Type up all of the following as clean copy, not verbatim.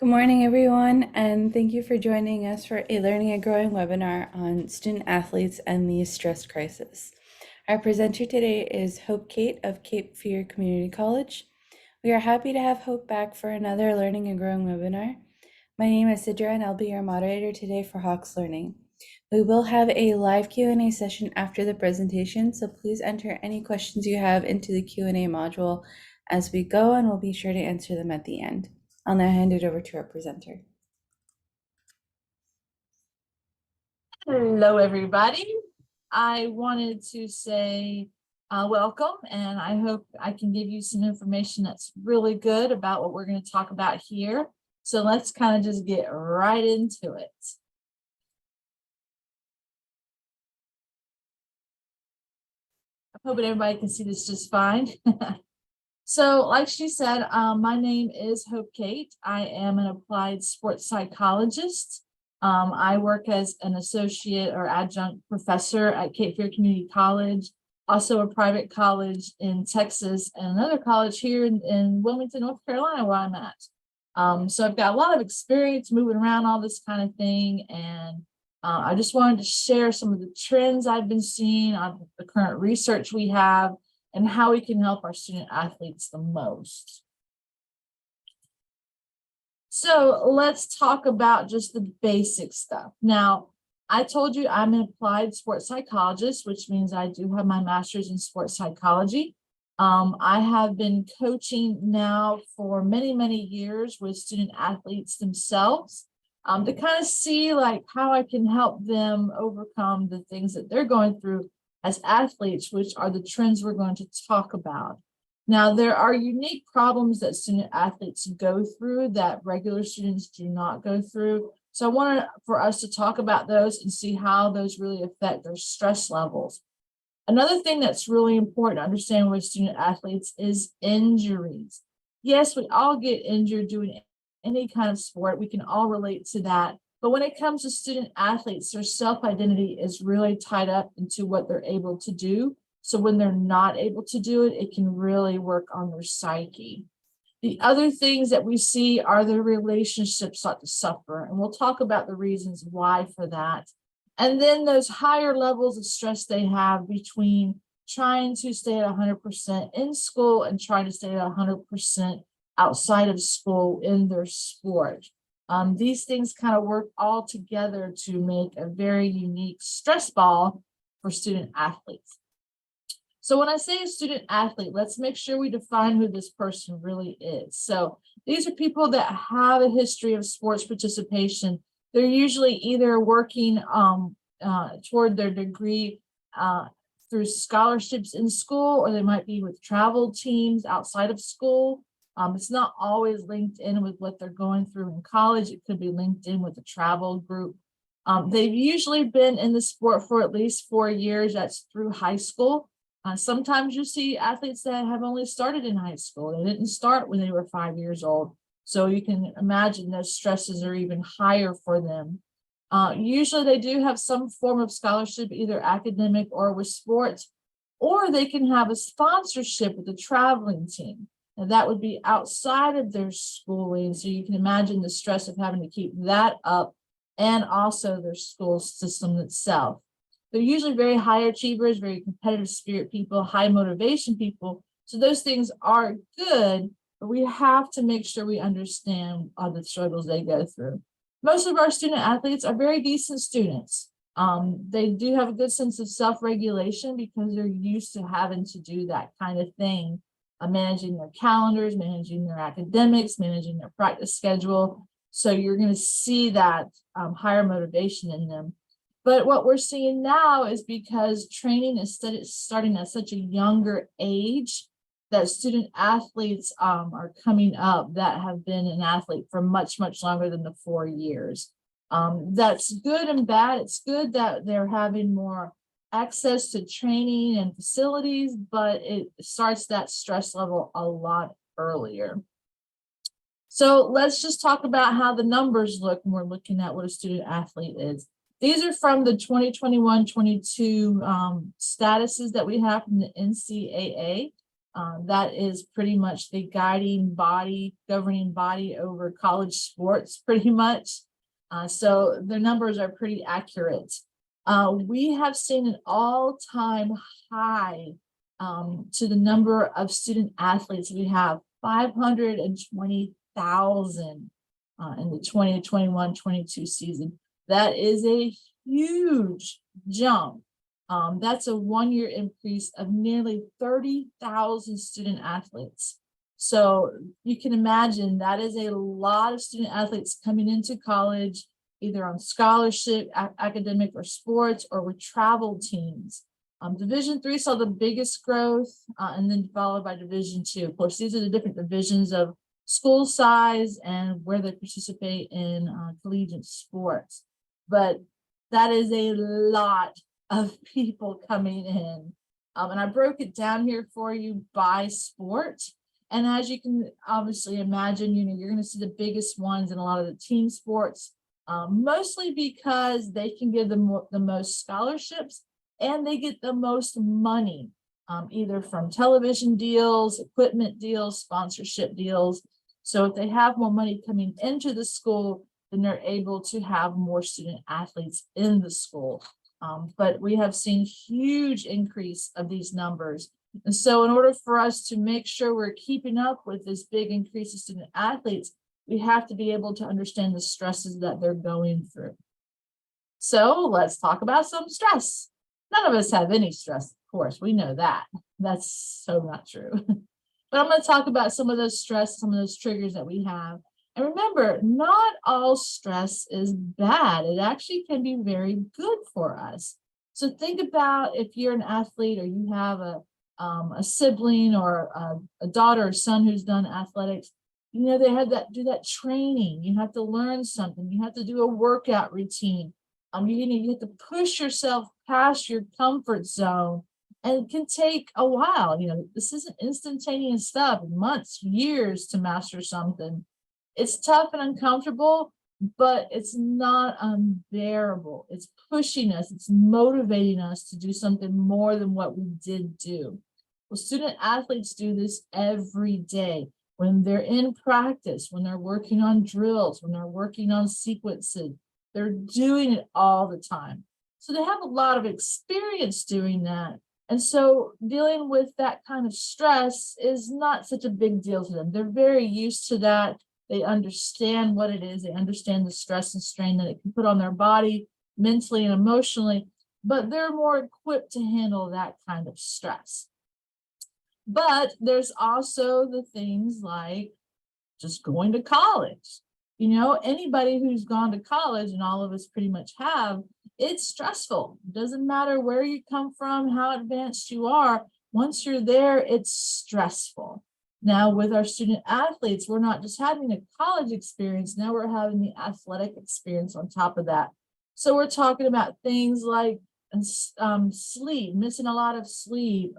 Good morning, everyone, and thank you for joining us for a Learning and Growing webinar on student athletes and the stress crisis. Our presenter today is Hope Kate of Cape Fear Community College. We are happy to have Hope back for another Learning and Growing webinar. My name is Sidra, and I'll be your moderator today for Hawks Learning. We will have a live Q&A session after the presentation, so please enter any questions you have into the Q&A module as we go, and we'll be sure to answer them at the end. I'll now hand it over to our presenter. Hello, everybody. I wanted to say welcome, and I hope I can give you some information that's really good about what we're going to talk about here. So let's kind of just get right into it. I'm hoping everybody can see this just fine. So like she said, my name is Hope Kate. I am an applied sports psychologist. I work as an associate or adjunct professor at Cape Fear Community College, also a private college in Texas, and another college here in Wilmington, North Carolina, where I'm at. So I've got a lot of experience moving around all this kind of thing, and I just wanted to share some of the trends I've been seeing on the current research we have and how we can help our student athletes the most. So let's talk about just the basic stuff. Now, I told you I'm an applied sports psychologist, which means I do have my master's in sports psychology. I have been coaching now for many, many years with student athletes themselves to kind of see like how I can help them overcome the things that they're going through as athletes, which are the trends we're going to talk about. Now, there are unique problems that student athletes go through that regular students do not go through. So I wanted for us to talk about those and see how those really affect their stress levels. Another thing that's really important to understand with student athletes is injuries. Yes, we all get injured doing any kind of sport. We can all relate to that. But when it comes to student athletes, their self-identity is really tied up into what they're able to do. So when they're not able to do it, it can really work on their psyche. The other things that we see are their relationships start to suffer. And we'll talk about the reasons why for that. And then those higher levels of stress they have between trying to stay at 100% in school and trying to stay at 100% outside of school in their sport. These things kind of work all together to make a very unique stress ball for student athletes. So when I say a student athlete, let's make sure we define who this person really is. So these are people that have a history of sports participation. They're usually either working toward their degree through scholarships in school, or they might be with travel teams outside of school. It's not always linked in with what they're going through in college. It could be linked in with a travel group. They've usually been in the sport for at least 4 years. That's through high school. Sometimes you see athletes that have only started in high school. They didn't start when they were 5 years old. So you can imagine those stresses are even higher for them. Usually they do have some form of scholarship, either academic or with sports, or they can have a sponsorship with a traveling team. And that would be outside of their schooling. So you can imagine the stress of having to keep that up and also their school system itself. They're usually very high achievers, very competitive spirit people, high motivation people. So those things are good, but we have to make sure we understand all the struggles they go through. Most of our student athletes are very decent students. They do have a good sense of self-regulation because they're used to having to do that kind of thing, managing their calendars, managing their academics, managing their practice schedule. So you're going to see that higher motivation in them. But what we're seeing now is because training is starting at such a younger age, that student athletes are coming up that have been an athlete for much, much longer than the 4 years. That's good and bad. It's good that they're having more access to training and facilities, but it starts that stress level a lot earlier. So let's just talk about how the numbers look when we're looking at what a student athlete is. These are from the 2021-22 statuses that we have from the NCAA. That is pretty much the guiding body, governing body over college sports, pretty much. So the numbers are pretty accurate. We have seen an all-time high to the number of student athletes. We have 520,000 in the 2021-22 season. That is a huge jump. That's a one-year increase of nearly 30,000 student athletes. So you can imagine that is a lot of student athletes coming into college, either on scholarship, academic, or sports, or with travel teams. Division III saw the biggest growth, and then followed by Division II. Of course, these are the different divisions of school size and where they participate in collegiate sports. But that is a lot of people coming in. And I broke it down here for you by sport. And as you can obviously imagine, you're going to see the biggest ones in a lot of the team sports, mostly because they can give them the most scholarships and they get the most money, either from television deals, equipment deals, sponsorship deals. So if they have more money coming into the school, then they're able to have more student athletes in the school. But we have seen huge increase of these numbers. And so in order for us to make sure we're keeping up with this big increase of student athletes, we have to be able to understand the stresses that they're going through. So let's talk about some stress. None of us have any stress, of course, we know that. That's so not true. But I'm going to talk about some of those stress, some of those triggers that we have. And remember, not all stress is bad. It actually can be very good for us. So think about if you're an athlete or you have a sibling or a daughter or son who's done athletics. They have do that training. You have to learn something. You have to do a workout routine. You have to push yourself past your comfort zone, and it can take a while. This isn't instantaneous stuff, months, years to master something. It's tough and uncomfortable, but it's not unbearable. It's pushing us, it's motivating us to do something more than what we did do. Well, student athletes do this every day when they're in practice, when they're working on drills, when they're working on sequences. They're doing it all the time. So they have a lot of experience doing that. And so dealing with that kind of stress is not such a big deal to them. They're very used to that. They understand what it is. They understand the stress and strain that it can put on their body, mentally and emotionally, but they're more equipped to handle that kind of stress. But there's also the things like just going to college. Anybody who's gone to college, and all of us pretty much have, it's stressful. It doesn't matter where you come from, how advanced you are. Once you're there, it's stressful. Now, with our student athletes, we're not just having a college experience, now we're having the athletic experience on top of that. So we're talking about things like sleep, missing a lot of sleep,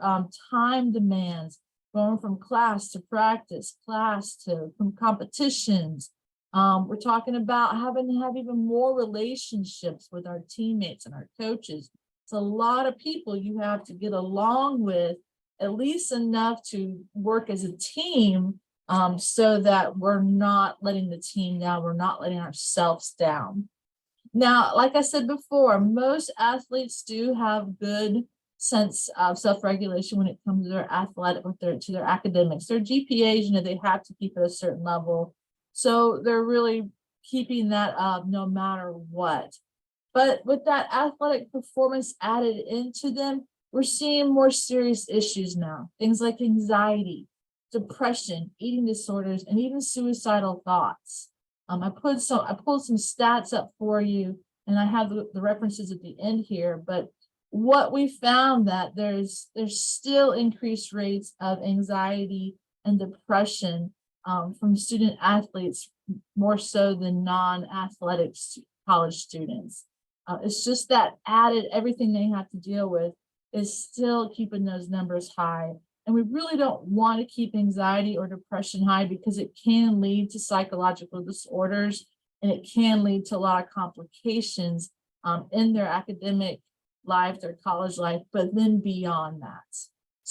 time demands, going from class to practice, from competitions. We're talking about having to have even more relationships with our teammates and our coaches. It's a lot of people you have to get along with, at least enough to work as a team, so that we're not letting the team down, we're not letting ourselves down. Now, like I said before, most athletes do have good sense of self-regulation when it comes to their athletic, to their academics. Their GPAs, they have to keep at a certain level. So they're really keeping that up no matter what. But with that athletic performance added into them, we're seeing more serious issues now. Things like anxiety, depression, eating disorders, and even suicidal thoughts. I pulled some stats up for you, and I have the references at the end here. But what we found that there's still increased rates of anxiety and depression from student athletes, more so than non-athletic college students. It's just that added everything they have to deal with is still keeping those numbers high. And we really don't want to keep anxiety or depression high because it can lead to psychological disorders, and it can lead to a lot of complications in their academic life, their college life, but then beyond that.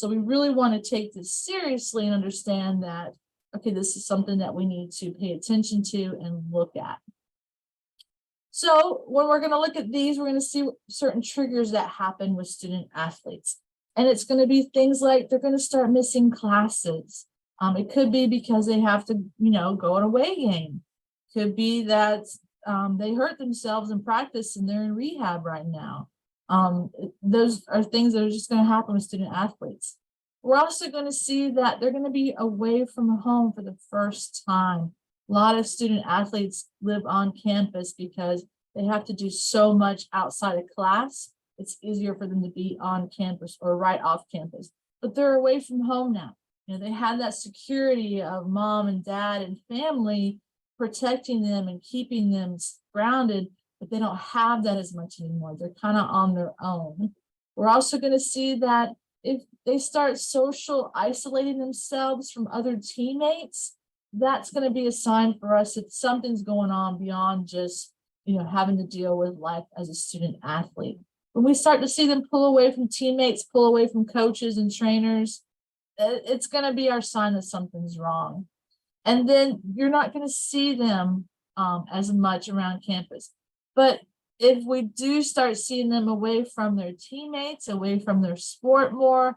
So we really want to take this seriously and understand that, okay, this is something that we need to pay attention to and look at. So when we're going to look at these, we're going to see certain triggers that happen with student athletes. And it's going to be things like they're going to start missing classes. It could be because they have to, go on a away game. Could be that they hurt themselves in practice and they're in rehab right now. Those are things that are just going to happen with student athletes. We're also going to see that they're going to be away from home for the first time. A lot of student athletes live on campus because they have to do so much outside of class. It's easier for them to be on campus or right off campus, but they're away from home now. They have that security of mom and dad and family protecting them and keeping them grounded, but they don't have that as much anymore. They're kind of on their own. We're also going to see that if they start social isolating themselves from other teammates, that's going to be a sign for us that something's going on beyond just, having to deal with life as a student athlete. When we start to see them pull away from teammates, pull away from coaches and trainers, it's going to be our sign that something's wrong. And then you're not going to see them as much around campus. But if we do start seeing them away from their teammates, away from their sport more,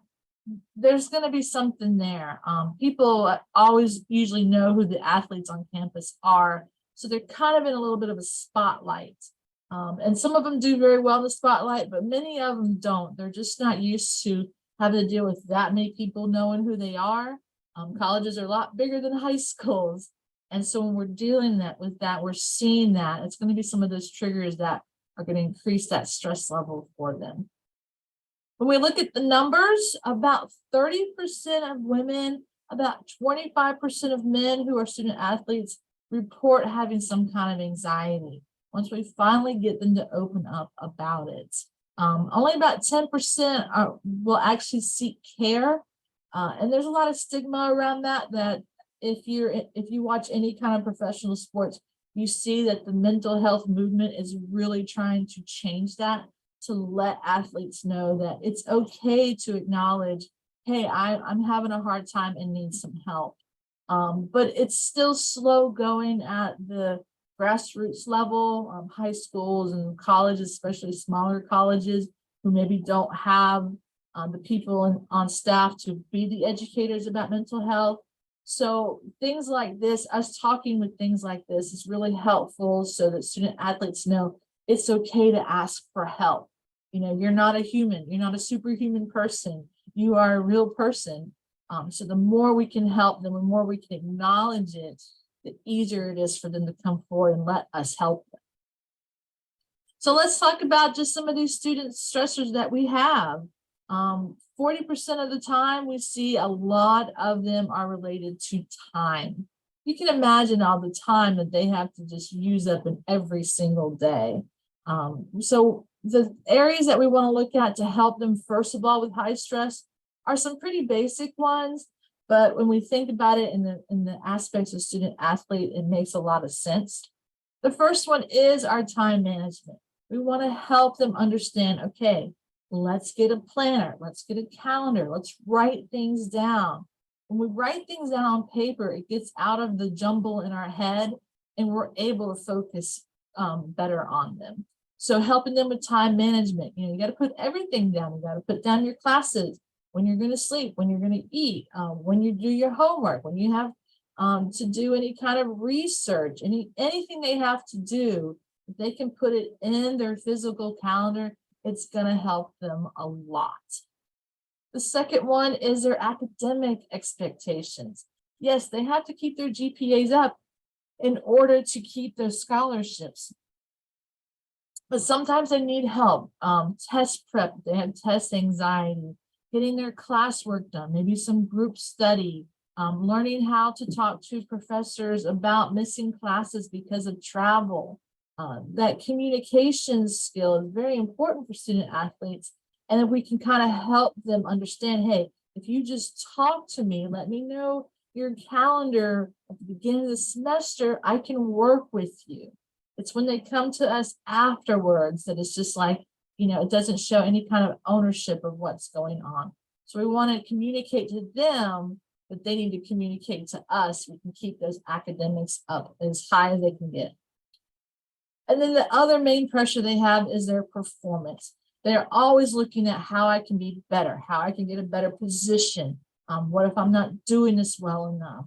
there's going to be something there. People always usually know who the athletes on campus are. So they're kind of in a little bit of a spotlight. And some of them do very well in the spotlight, but many of them don't. They're just not used to having to deal with that many people knowing who they are. Colleges are a lot bigger than high schools. And so when we're dealing with that, we're seeing that it's going to be some of those triggers that are going to increase that stress level for them. When we look at the numbers, about 30% of women, about 25% of men who are student athletes report having some kind of anxiety once we finally get them to open up about it. Only about 10% will actually seek care. And there's a lot of stigma around that if you watch any kind of professional sports, you see that the mental health movement is really trying to change that, to let athletes know that it's okay to acknowledge, hey, I'm having a hard time and need some help. But it's still slow going at the grassroots level, high schools and colleges, especially smaller colleges who maybe don't have the people on staff to be the educators about mental health. So things like this, us talking with things like this is really helpful so that student athletes know it's okay to ask for help. You're not a human, you're not a superhuman person, you are a real person. So the more we can help them, the more we can acknowledge it, the easier it is for them to come forward and let us help them. So let's talk about just some of these student stressors that we have. 40% of the time we see a lot of them are related to time. You can imagine all the time that they have to just use up in every single day. So the areas that we want to look at to help them, first of all, with high stress are some pretty basic ones. But when we think about it in the aspects of student athlete, it makes a lot of sense. The first one is our time management. We want to help them understand, okay, let's get a planner, let's get a calendar, let's write things down. When we write things down on paper, it gets out of the jumble in our head and we're able to focus better on them. So helping them with time management, you got to put everything down. You got to put down your classes, when you're going to sleep, when you're going to eat, when you do your homework, when you have to do any kind of research, anything they have to do, if they can put it in their physical calendar, it's going to help them a lot. The second one is their academic expectations. Yes, they have to keep their GPAs up in order to keep their scholarships. But sometimes they need help. Test prep, they have test anxiety, getting their classwork done, maybe some group study, learning how to talk to professors about missing classes because of travel. That communication skill is very important for student athletes. And if we can kind of help them understand, hey, if you just talk to me, let me know your calendar at the beginning of the semester, I can work with you. It's when they come to us afterwards that it's just like, it doesn't show any kind of ownership of what's going on. So we want to communicate to them that they need to communicate to us. We can keep those academics up as high as they can get. And then the other main pressure they have is their performance. They're always looking at how I can be better, how I can get a better position. What if I'm not doing this well enough?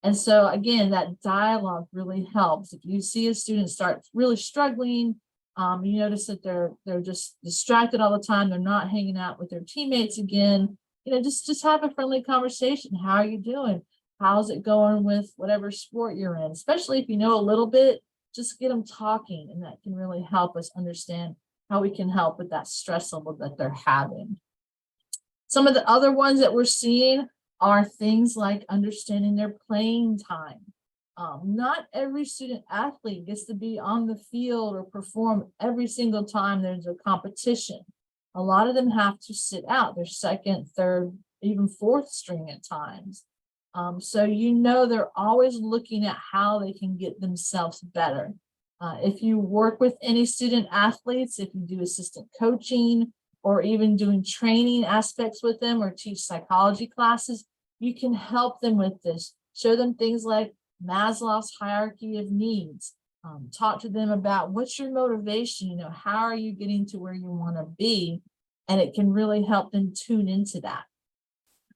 And so again, that dialogue really helps. If you see a student start really struggling, you notice that they're just distracted all the time, they're not hanging out with their teammates again, just have a friendly conversation. How are you doing? How's it going with whatever sport you're in? Especially if you know a little bit, just get them talking, and that can really help us understand how we can help with that stress level that they're having. Some of the other ones that we're seeing are things like understanding their playing time. Not every student athlete gets to be on the field or perform every single time there's a competition. A lot of them have to sit out. They're second, third, even fourth string at times. So they're always looking at how they can get themselves better. If you work with any student athletes, if you do assistant coaching or even doing training aspects with them or teach psychology classes, you can help them with this. Show them things like Maslow's hierarchy of needs. Talk to them about what's your motivation, how are you getting to where you want to be? And it can really help them tune into that.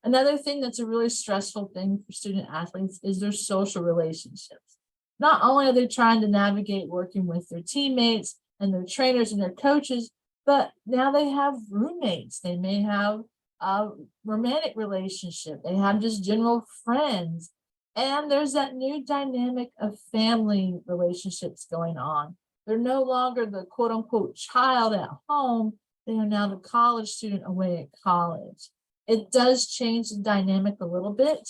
Another thing that's a really stressful thing for student athletes is their social relationships. Not only are they trying to navigate working with their teammates and their trainers and their coaches, but now they have roommates. They may have a romantic relationship. They have just general friends. And there's that new dynamic of family relationships going on. They're no longer the quote unquote child at home. They are now the college student away at college. It does change the dynamic a little bit.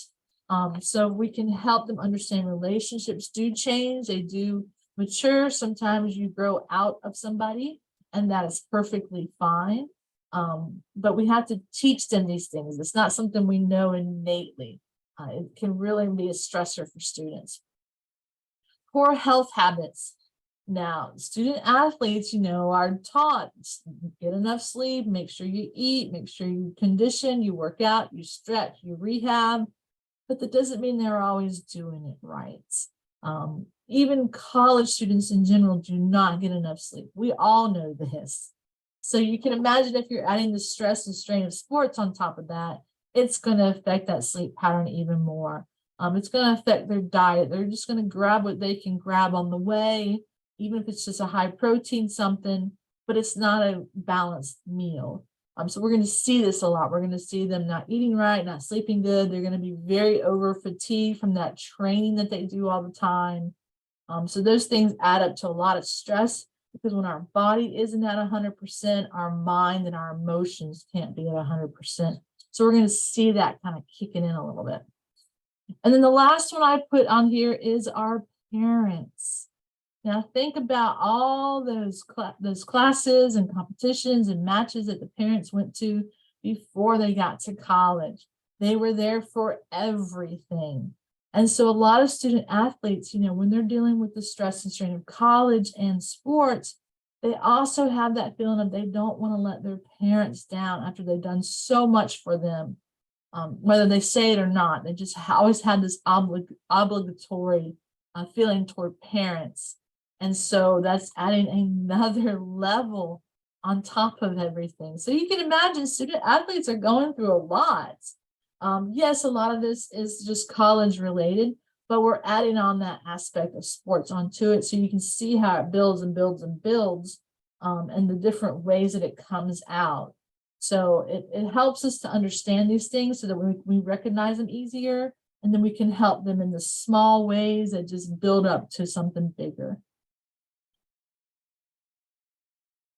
So we can help them understand relationships do change. They do mature. Sometimes you grow out of somebody, and that is perfectly fine. But we have to teach them these things. It's not something we know innately. It can really be a stressor for students. Poor health habits. Now, student athletes, are taught, get enough sleep, make sure you eat, make sure you condition, you work out, you stretch, you rehab, but that doesn't mean they're always doing it right. Even college students in general do not get enough sleep. We all know this. So you can imagine if you're adding the stress and strain of sports on top of that, it's going to affect that sleep pattern even more. It's going to affect their diet. They're just going to grab what they can grab on the way, even if it's just a high protein something, but it's not a balanced meal. So we're going to see this a lot. We're going to see them not eating right, not sleeping good. They're going to be very over fatigued from that training that they do all the time. So those things add up to a lot of stress, because when our body isn't at 100%, our mind and our emotions can't be at 100%. So we're going to see that kind of kicking in a little bit. And then the last one I put on here is our parents. Now think about all those classes and competitions and matches that the parents went to before they got to college. They were there for everything. And so a lot of student athletes, when they're dealing with the stress and strain of college and sports, they also have that feeling of they don't want to let their parents down after they've done so much for them. Whether they say it or not, they just always had this obligatory feeling toward parents. And so that's adding another level on top of everything. So you can imagine student athletes are going through a lot. Yes, a lot of this is just college related, but we're adding on that aspect of sports onto it. So you can see how it builds and builds and builds, and the different ways that it comes out. So it helps us to understand these things so that we recognize them easier, and then we can help them in the small ways that just build up to something bigger.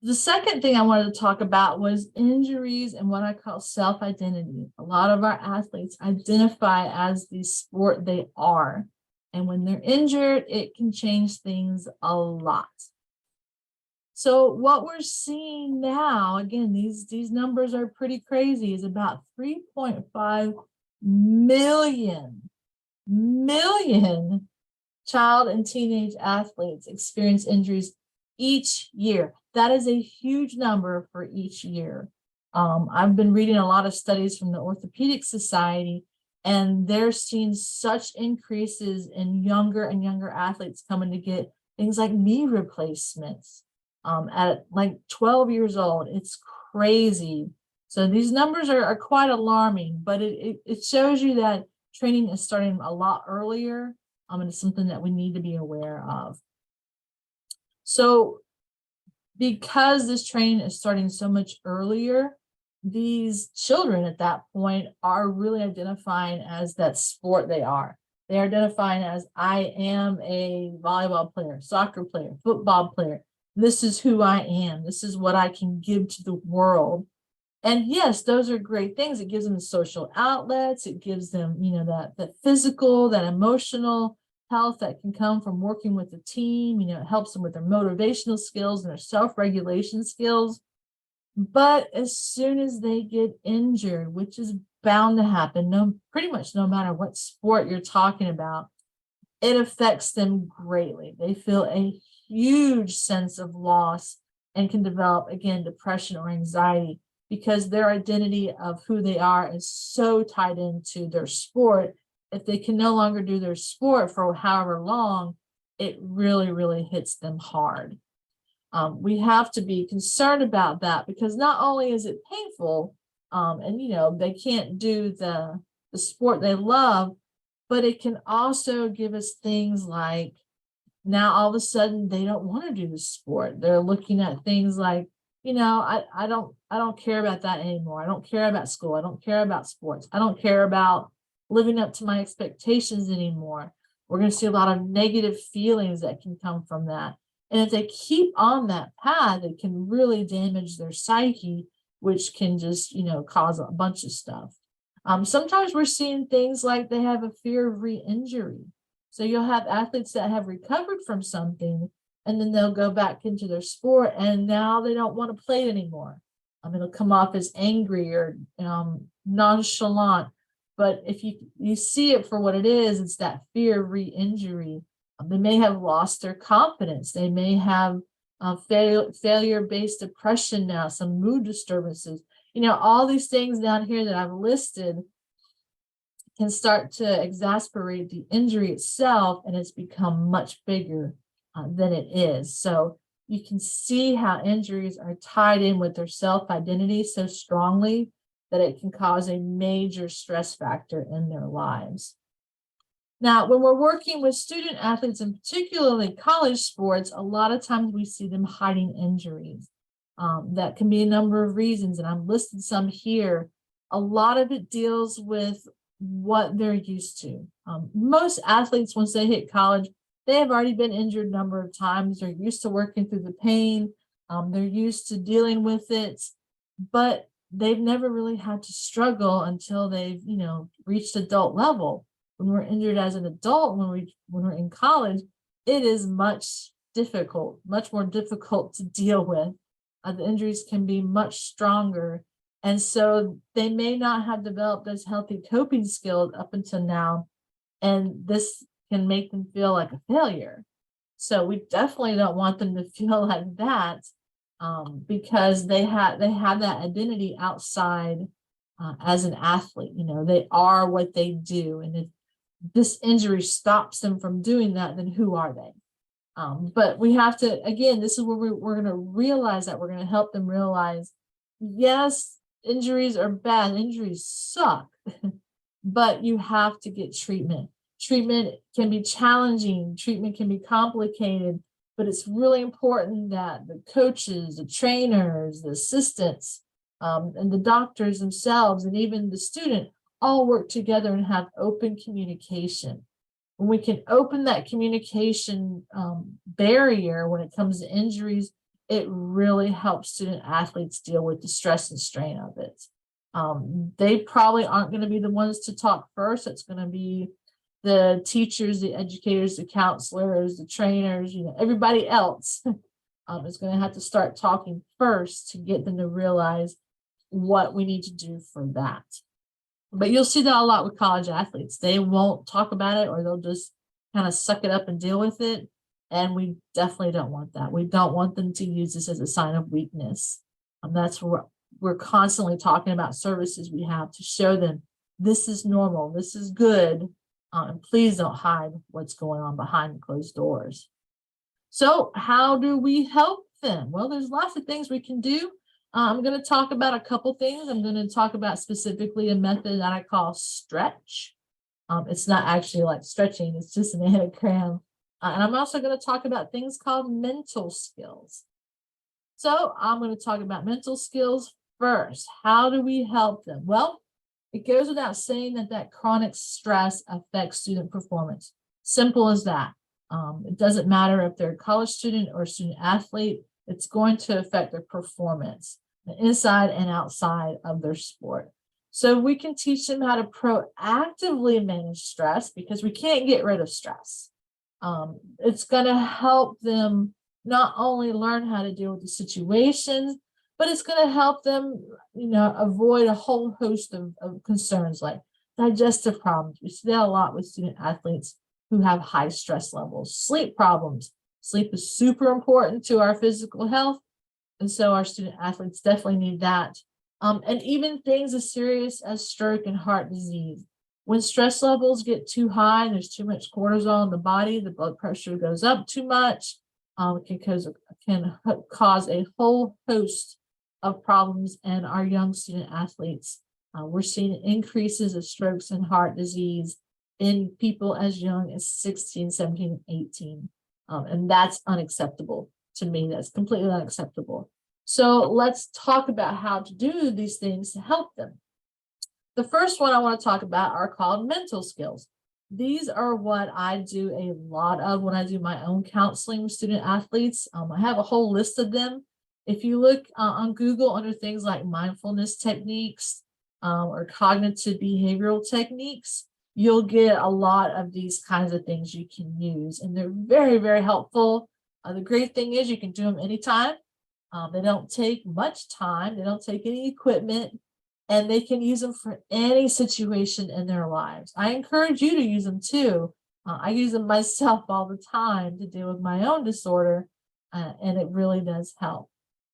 The second thing I wanted to talk about was injuries and what I call self-identity. A lot of our athletes identify as the sport they are. And when they're injured, it can change things a lot. So what we're seeing now, again, these numbers are pretty crazy, is about 3.5 million child and teenage athletes experience injuries each year. That is a huge number for each year. I've been reading a lot of studies from the Orthopedic Society, and they're seeing such increases in younger and younger athletes coming to get things like knee replacements at like 12 years old. It's crazy. So these numbers are quite alarming, but it shows you that training is starting a lot earlier, and it's something that we need to be aware of. So because this training is starting so much earlier, these children at that point are really identifying as that sport they are. They're identifying as, I am a volleyball player, soccer player, football player. This is who I am. This is what I can give to the world. And yes, those are great things. It gives them the social outlets. It gives them, that physical, that emotional health that can come from working with the team. It helps them with their motivational skills and their self-regulation skills. But as soon as they get injured, which is bound to happen, pretty much no matter what sport you're talking about, it affects them greatly. They feel a huge sense of loss and can develop, again, depression or anxiety, because their identity of who they are is so tied into their sport. If they can no longer do their sport for however long, it really, really hits them hard. We have to be concerned about that, because not only is it painful, and they can't do the sport they love, but it can also give us things like, now all of a sudden they don't want to do the sport. They're looking at things like, I don't care about that anymore. I don't care about school. I don't care about sports. I don't care about living up to my expectations anymore. We're going to see a lot of negative feelings that can come from that. And if they keep on that path, it can really damage their psyche, which can just, cause a bunch of stuff. Sometimes we're seeing things like they have a fear of re-injury. So you'll have athletes that have recovered from something, and then they'll go back into their sport, and now they don't want to play it anymore. It'll come off as angry or nonchalant. But if you see it for what it is, it's that fear of re-injury. They may have lost their confidence. They may have failure-based depression now, some mood disturbances. All these things down here that I've listed can start to exasperate the injury itself, and it's become much bigger than it is. So you can see how injuries are tied in with their self-identity so strongly that it can cause a major stress factor in their lives. Now, when we're working with student athletes, and particularly college sports, a lot of times we see them hiding injuries. That can be a number of reasons, and I've listed some here. A lot of it deals with what they're used to. Most athletes, once they hit college, they have already been injured a number of times. They're used to working through the pain. They're used to dealing with it, but they've never really had to struggle until they've, reached adult level. When we're injured as an adult, when we're in college, it is much more difficult to deal with. The injuries can be much stronger. And so they may not have developed those healthy coping skills up until now. And this can make them feel like a failure. So we definitely don't want them to feel like that, because they have that identity outside as an athlete. They are what they do. And if this injury stops them from doing that, then who are they? But we have to, again, this is where we're going to realize that we're going to help them realize, yes, injuries are bad. Injuries suck, but you have to get treatment. Treatment can be challenging. Treatment can be complicated, but it's really important that the coaches, the trainers, the assistants, and the doctors themselves, and even the student all work together and have open communication. When we can open that communication barrier when it comes to injuries, it really helps student athletes deal with the stress and strain of it. They probably aren't going to be the ones to talk first. It's going to be the teachers, the educators, the counselors, the trainers, everybody else is going to have to start talking first to get them to realize what we need to do for that. But you'll see that a lot with college athletes. They won't talk about it, or they'll just kind of suck it up and deal with it. And we definitely don't want that. We don't want them to use this as a sign of weakness. That's we're constantly talking about services we have to show them this is normal, this is good, and please don't hide what's going on behind closed doors. So how do we help them? Well, there's lots of things we can do. I'm going to talk about a couple things. I'm going to talk about specifically a method that I call stretch. It's not actually like stretching, it's just an anagram. And I'm also going to talk about things called mental skills. So I'm going to talk about mental skills first. How do we help them? Well, it goes without saying that chronic stress affects student performance. Simple as that. It doesn't matter if they're a college student or a student athlete, it's going to affect their performance inside and outside of their sport. So we can teach them how to proactively manage stress because we can't get rid of stress. It's going to help them not only learn how to deal with the situations, but it's going to help them, avoid a whole host of concerns like digestive problems. We see that a lot with student athletes who have high stress levels, sleep problems. Sleep is super important to our physical health. And so our student athletes definitely need that. And even things as serious as stroke and heart disease. When stress levels get too high and there's too much cortisol in the body, the blood pressure goes up too much, it can cause a whole host of problems in our young student athletes. We're seeing increases of strokes and heart disease in people as young as 16, 17, and 18. And that's unacceptable to me. That's completely unacceptable. So let's talk about how to do these things to help them. The first one I want to talk about are called mental skills. These are what I do a lot of when I do my own counseling with student athletes. I have a whole list of them. If you look on Google under things like mindfulness techniques or cognitive behavioral techniques, you'll get a lot of these kinds of things you can use. And they're very, very helpful. The great thing is you can do them anytime. They don't take much time. They don't take any equipment. And they can use them for any situation in their lives. I encourage you to use them too. I use them myself all the time to deal with my own disorder, and it really does help.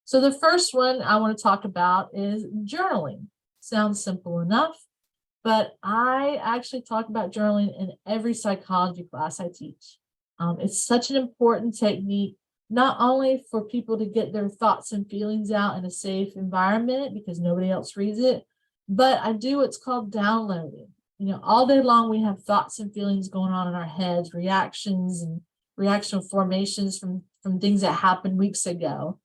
So the first one I want to talk about is journaling. Sounds simple enough, but I actually talk about journaling in every psychology class I teach. It's such an important technique, not only for people to get their thoughts and feelings out in a safe environment because nobody else reads it, but I do what's called downloading. All day long we have thoughts and feelings going on in our heads, reactions and reaction formations from things that happened weeks ago,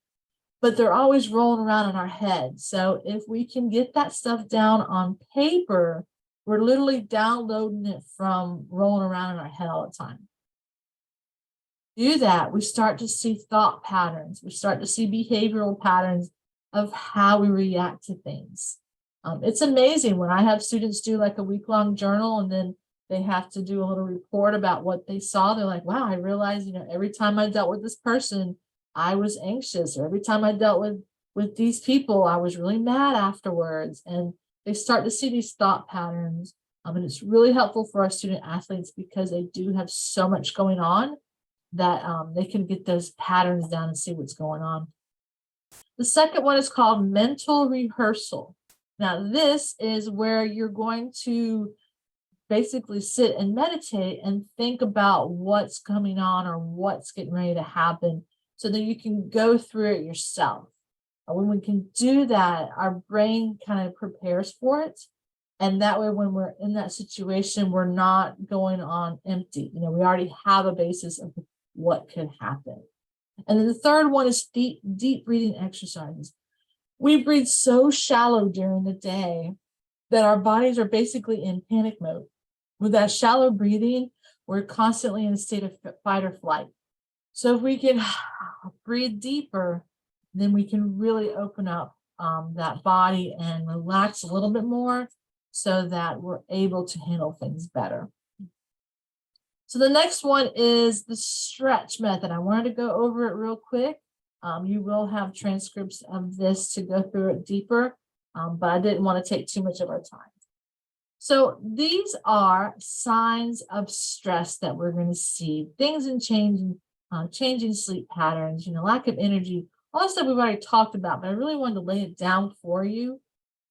but they're always rolling around in our heads. So if we can get that stuff down on paper, we're literally downloading it from rolling around in our head all the time. Do that, we start to see thought patterns. We start to see behavioral patterns of how we react to things. It's amazing when I have students do like a week-long journal and then they have to do a little report about what they saw. They're like, wow, I realized, every time I dealt with this person, I was anxious, or every time I dealt with these people, I was really mad afterwards. And they start to see these thought patterns. And it's really helpful for our student athletes because they do have so much going on that they can get those patterns down and see what's going on. The second one is called mental rehearsal. Now, this is where you're going to basically sit and meditate and think about what's coming on or what's getting ready to happen so that you can go through it yourself. When we can do that, our brain kind of prepares for it. And that way, when we're in that situation, we're not going on empty. We already have a basis of what could happen. And then the third one is deep breathing exercises. We breathe so shallow during the day that our bodies are basically in panic mode. With that shallow breathing, we're constantly in a state of fight or flight. So if we can breathe deeper, then we can really open up that body and relax a little bit more so that we're able to handle things better. So the next one is the stretch method. I wanted to go over it real quick. You will have transcripts of this to go through it deeper, but I didn't want to take too much of our time. So these are signs of stress that we're going to see. Things in changing sleep patterns, lack of energy, all that stuff we've already talked about, but I really wanted to lay it down for you.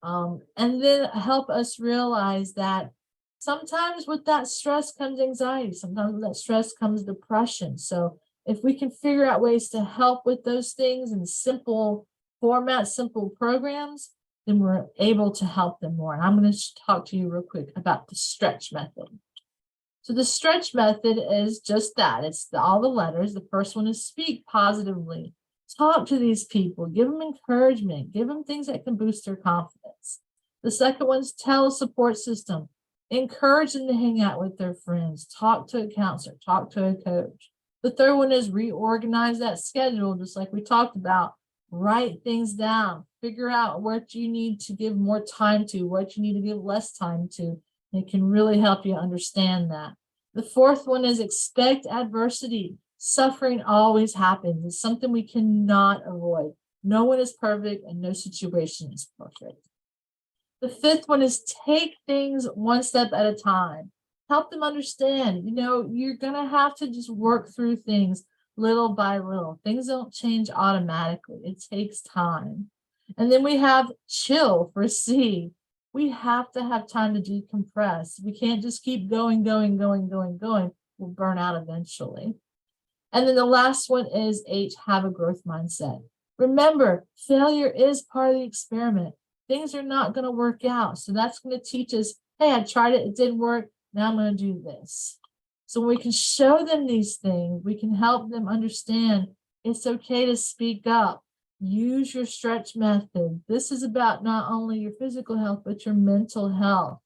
And then help us realize that sometimes with that stress comes anxiety, sometimes with that stress comes depression. So if we can figure out ways to help with those things in simple formats, simple programs, then we're able to help them more. And I'm going to talk to you real quick about the stretch method. So the stretch method is just that. It's all the letters. The first one is speak positively. Talk to these people, give them encouragement, give them things that can boost their confidence. The second one's tell a support system. Encourage them to hang out with their friends, talk to a counselor, talk to a coach. The third one is reorganize that schedule, just like we talked about. Write things down, figure out what you need to give more time to, what you need to give less time to. It can really help you understand that. The fourth one is expect adversity. Suffering always happens. It's something we cannot avoid. No one is perfect and no situation is perfect. The fifth one is take things one step at a time. Help them understand, you're going to have to just work through things little by little. Things don't change automatically. It takes time. And then we have chill for C. We have to have time to decompress. We can't just keep going. We'll burn out eventually. And then the last one is H, have a growth mindset. Remember, failure is part of the experiment. Things are not going to work out. So that's going to teach us, hey, I tried it, it didn't work. Now I'm going to do this. So when we can show them these things, we can help them understand it's okay to speak up. Use your stretch method. This is about not only your physical health, but your mental health.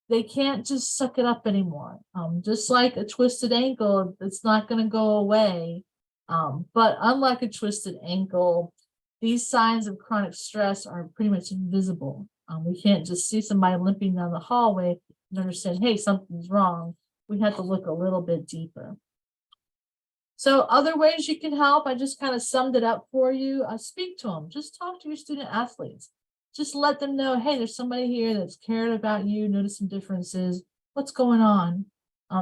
They can't just suck it up anymore. Just like a twisted ankle, it's not going to go away. But unlike a twisted ankle, these signs of chronic stress are pretty much invisible. We can't just see somebody limping down the hallway and understand, hey, something's wrong. We have to look a little bit deeper. So other ways you can help, I just kind of summed it up for you. Speak to them. Just talk to your student athletes. Just let them know, hey, there's somebody here that's cared about you, notice some differences. What's going on?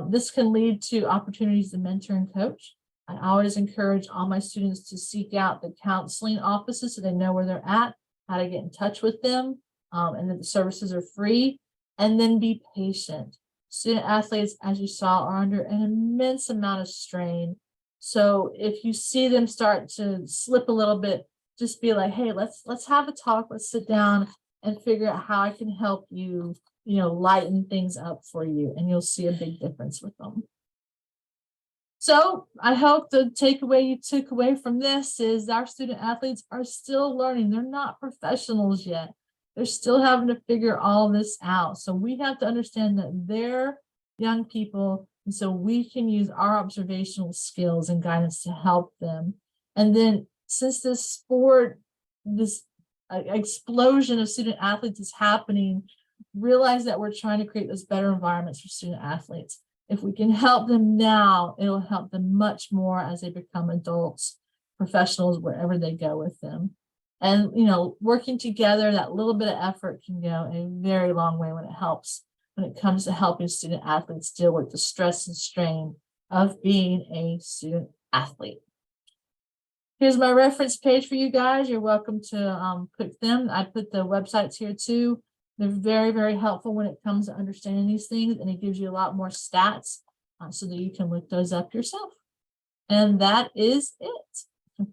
This can lead to opportunities to mentor and coach. I always encourage all my students to seek out the counseling offices so they know where they're at, how to get in touch with them, and that the services are free. And then be patient. Student athletes, as you saw, are under an immense amount of strain. So if you see them start to slip a little bit, just be like, hey, let's have a talk. Let's sit down and figure out how I can help you, lighten things up for you, and you'll see a big difference with them. So I hope the takeaway you took away from this is our student athletes are still learning. They're not professionals yet. They're still having to figure all this out. So we have to understand that they're young people, and so we can use our observational skills and guidance to help them. And then since this sport, this explosion of student athletes is happening, realize that we're trying to create those better environments for student athletes. If we can help them now, it'll help them much more as they become adults, professionals, wherever they go with them. And, working together, that little bit of effort can go a very long way when it comes to helping student athletes deal with the stress and strain of being a student athlete. Here's my reference page for you guys. You're welcome to click them. I put the websites here too. They're very, very helpful when it comes to understanding these things, and it gives you a lot more stats so that you can look those up yourself. And that is it.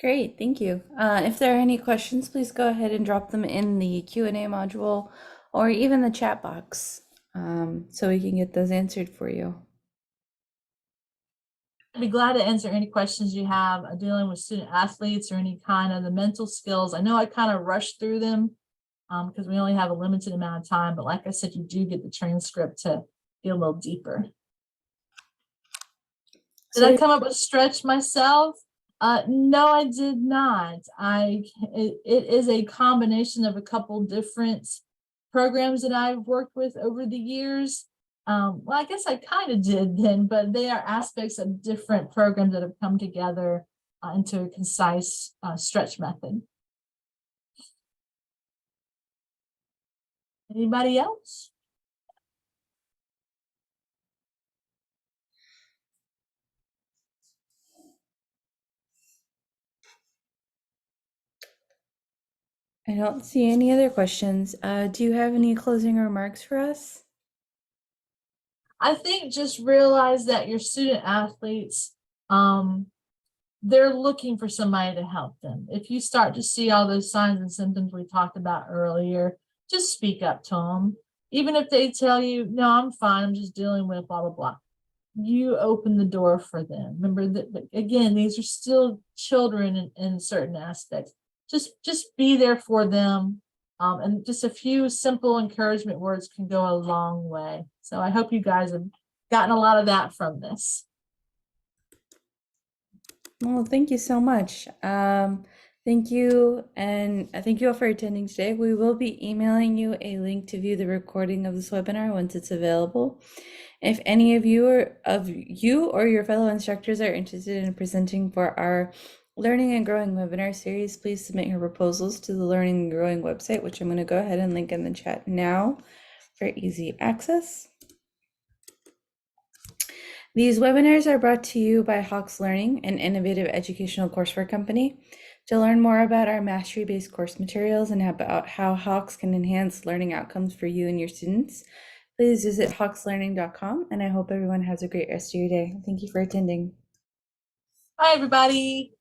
Great, thank you. If there are any questions, please go ahead and drop them in the Q&A module or even the chat box so we can get those answered for you. I'd be glad to answer any questions you have dealing with student athletes or any kind of the mental skills. I know I kind of rushed through them because we only have a limited amount of time, but like I said, you do get the transcript to get a little deeper. Did I come up with stretch myself? No, I did not. It is a combination of a couple different programs that I've worked with over the years. Well, I guess I kind of did then, but they are aspects of different programs that have come together into a concise stretch method. Anybody else? I don't see any other questions. Do you have any closing remarks for us? I think just realize that your student athletes, they're looking for somebody to help them. If you start to see all those signs and symptoms we talked about earlier, just speak up to them. Even if they tell you, no, I'm fine, I'm just dealing with blah, blah, blah. You open the door for them. Remember that, again, these are still children in certain aspects. Just be there for them. And just a few simple encouragement words can go a long way. So I hope you guys have gotten a lot of that from this. Well, thank you so much. Thank you, and thank you all for attending today. We will be emailing you a link to view the recording of this webinar once it's available. If any of you or your fellow instructors are interested in presenting for our Learning and Growing webinar series, please submit your proposals to the Learning and Growing website, which I'm going to go ahead and link in the chat now for easy access. These webinars are brought to you by Hawks Learning, an innovative educational courseware company. To learn more about our mastery-based course materials and about how Hawks can enhance learning outcomes for you and your students, please visit hawkslearning.com, and I hope everyone has a great rest of your day. Thank you for attending. Bye, everybody.